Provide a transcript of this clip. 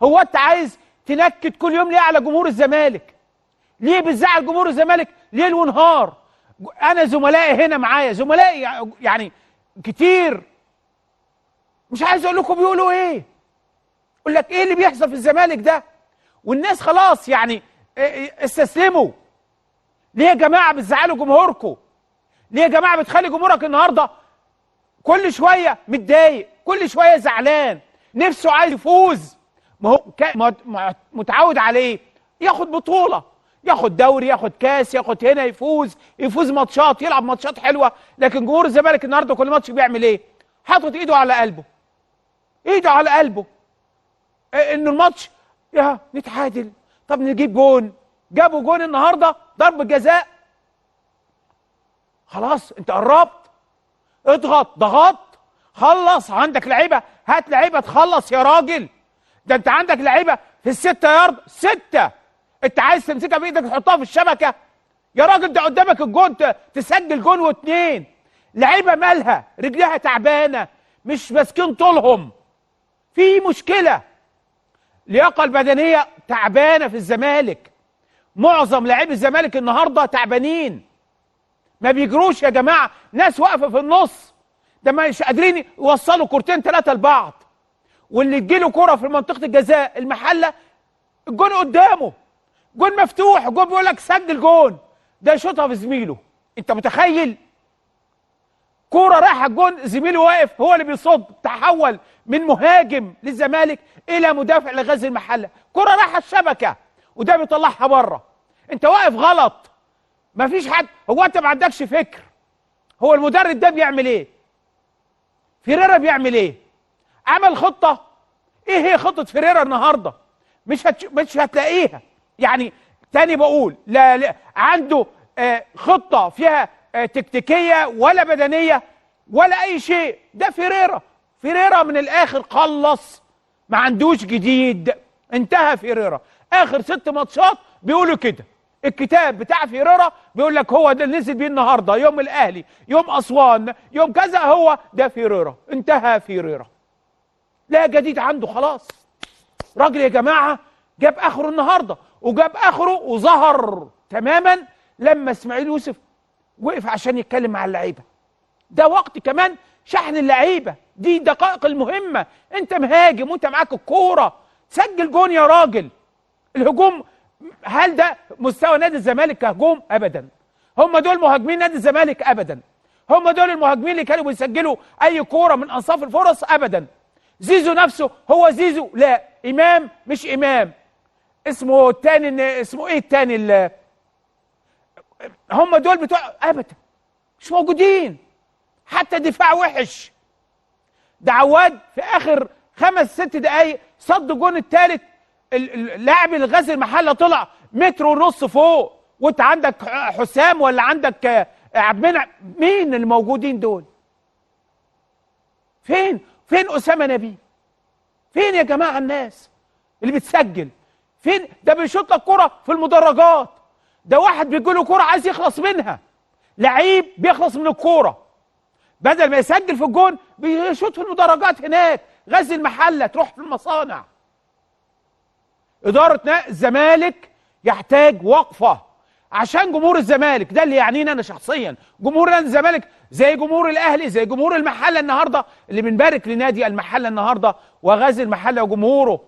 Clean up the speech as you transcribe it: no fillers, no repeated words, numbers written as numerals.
هو انت عايز تنكد كل يوم ليه على جمهور الزمالك؟ ليه بتزعل جمهور الزمالك ليل ونهار؟ انا زملائي هنا معايا، زملائي يعني كتير، مش عايز اقول لكم بيقولوا ايه. يقول لك ايه اللي بيحصل في الزمالك ده؟ والناس خلاص يعني استسلموا. ليه يا جماعه بتزعلوا جمهوركم؟ ليه يا جماعه بتخلي جمهورك النهارده كل شويه متضايق، كل شويه زعلان، نفسه عايز يفوز؟ ما هو متعود على ايه؟ ياخد بطوله، ياخد دوري، ياخد كاس، ياخد هنا، يفوز ماتشات، يلعب ماتشات حلوه. لكن جمهور الزمالك النهارده كل ماتش بيعمل ايه؟ حاطط ايده على قلبه، ايده على قلبه، انه الماتش يا نتعادل، طب نجيب جون. جابوا جون النهارده ضربه جزاء، خلاص انت قربت، اضغط، ضغط، خلص. عندك لعيبه، هات لعيبه تخلص يا راجل. ده انت عندك لعيبه في الستة يارد، 6، انت عايز تمسكها بايدك تحطها في الشبكه يا راجل؟ ده قدامك الجون، تسجل جون و2. لعيبه مالها؟ رجليها تعبانه، مش ماسكين طولهم، في مشكله. اللياقه البدنيه تعبانه في الزمالك، معظم لاعبي الزمالك النهارده تعبانين، ما بيجروش يا جماعه، ناس واقفه في النص، ده مش قادرين يوصلوا كورتين 3 لبعض. واللي تجيله كره في منطقه الجزاء المحله، الجون قدامه، جون مفتوح، الجون بيقول لك سجل جون، ده يشوطها في زميله. انت متخيل؟ كوره رايحه الجون، زميله واقف هو اللي بيصد، تحول من مهاجم للزمالك الى مدافع لغزل المحله، كوره رايحه الشبكه وده بيطلعها بره. انت واقف غلط، مفيش حد. هو انت ما عندكش فكر؟ هو المدرب ده بيعمل ايه؟ فيريرا بيعمل ايه؟ عمل خطه. ايه هي خطه فيريرا النهارده؟ مش هتلاقيها. يعني تاني بقول، لا عنده خطه فيها تكتيكيه ولا بدنيه ولا اي شيء. ده فيريرا من الاخر خلص، ما عندوش جديد، انتهى فيريرا. اخر 6 ماتشات بيقولوا كده، الكتاب بتاع فيريرا بيقول لك هو ده اللي نزل بيه النهارده، يوم الاهلي، يوم اسوان، يوم كذا، هو ده فيريرا، انتهى فيريرا، لا جديد عنده خلاص. راجل يا جماعه جاب اخره النهارده، وجاب اخره وظهر تماما لما اسماعيل يوسف وقف عشان يتكلم مع اللعيبه. ده وقت كمان شحن اللعيبه، دي دقائق المهمه. انت مهاجم وانت معاك الكوره، سجل جون يا راجل. الهجوم، هل ده مستوى نادي الزمالك كهجوم؟ ابدا. هم دول مهاجمين نادي الزمالك؟ ابدا. هم دول المهاجمين اللي كانوا بيسجلوا اي كوره من انصاف الفرص؟ ابدا. زيزو نفسه هو زيزو؟ لا. امام مش امام. اسمه التاني، اسمه ايه التاني؟ هم دول بتوع؟ ابدا، مش موجودين. حتى دفاع وحش. ده عواد في اخر 5-6 دقايق صد الجون الثالث، اللاعب الغزل المحله طلع 1.5 متر فوق، وانت عندك حسام ولا عندك عبد المنعم، مين اللي موجودين دول؟ فين اسامه نبيه؟ فين يا جماعه الناس اللي بتسجل؟ فين؟ ده بيشوط لك كوره في المدرجات، ده واحد بيجي له كوره عايز يخلص منها، لعيب بيخلص من الكوره، بدل ما يسجل في الجون بيشوط في المدرجات هناك، غزل المحله، تروح في المصانع. إدارة الزمالك يحتاج وقفة عشان جمهور الزمالك، ده اللي يعنينا أنا شخصيا. جمهور نادي الزمالك زي جمهور الأهلي، زي جمهور المحلة النهاردة، اللي بنبارك لنادي المحلة النهاردة وغازل المحلة وجمهوره.